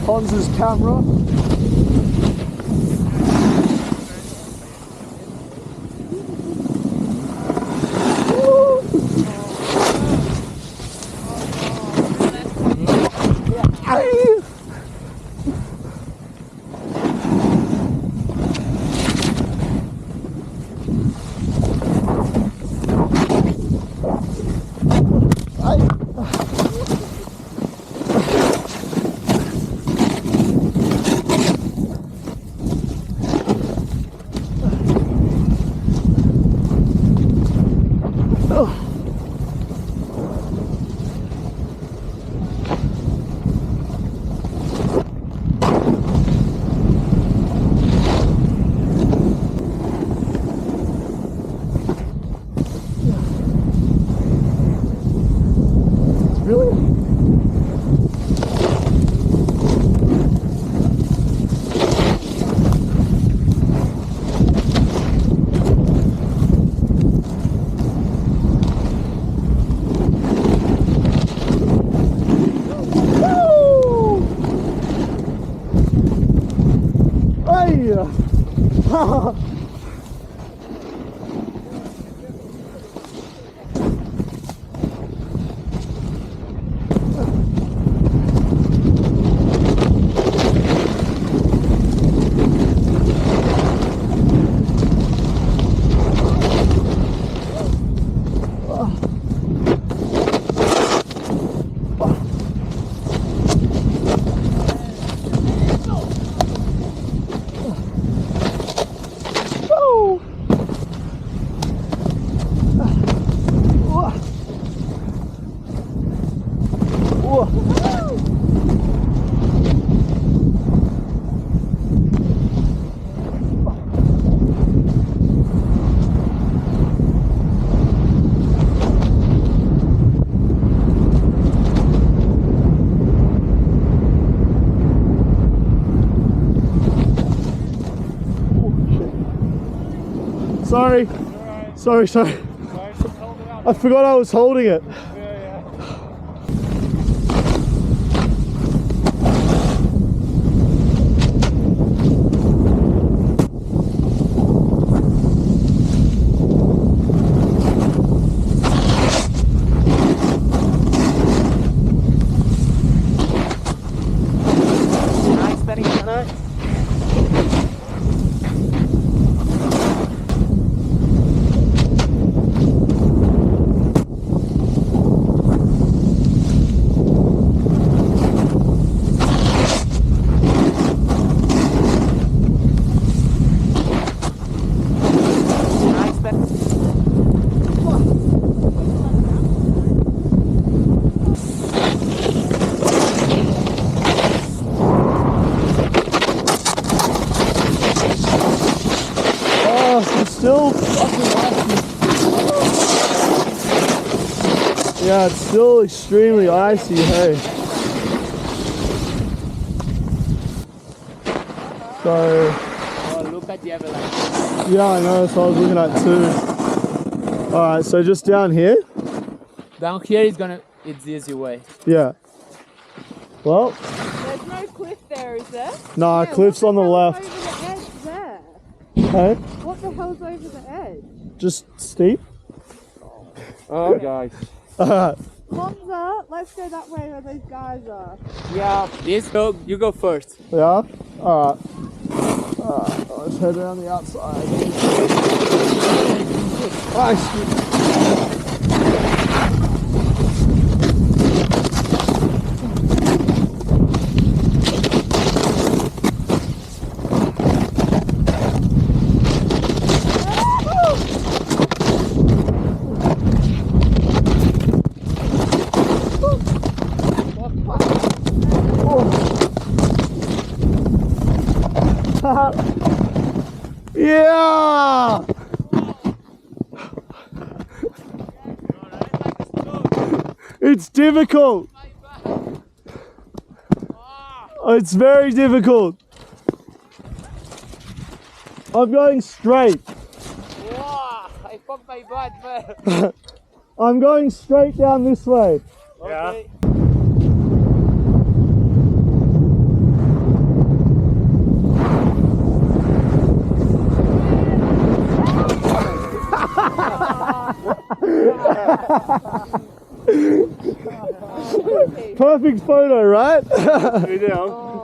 Hans's camera. Sorry. Right. Sorry. I forgot I was holding it. Still fucking icy. Yeah, it's still extremely icy, hey. So... oh, look at the avalanche. Yeah, I know, that's what I was looking at too. Alright, so just down here? Down here is it's the easy way. Yeah. Well... there's no cliff there, is there? Nah, yeah, cliff's on the left. Over the edge there? Hey? What the hell's over the edge? Just steep. Oh, guys. Monza, let's go that way where those guys are. Yeah, you go first. Yeah? Alright. Let's head around the outside. Nice. Yeah! It's difficult. It's very difficult. I'm going straight. Wow, I fucked my butt, man. I'm going straight down this way. Okay. Perfect photo, right? Down.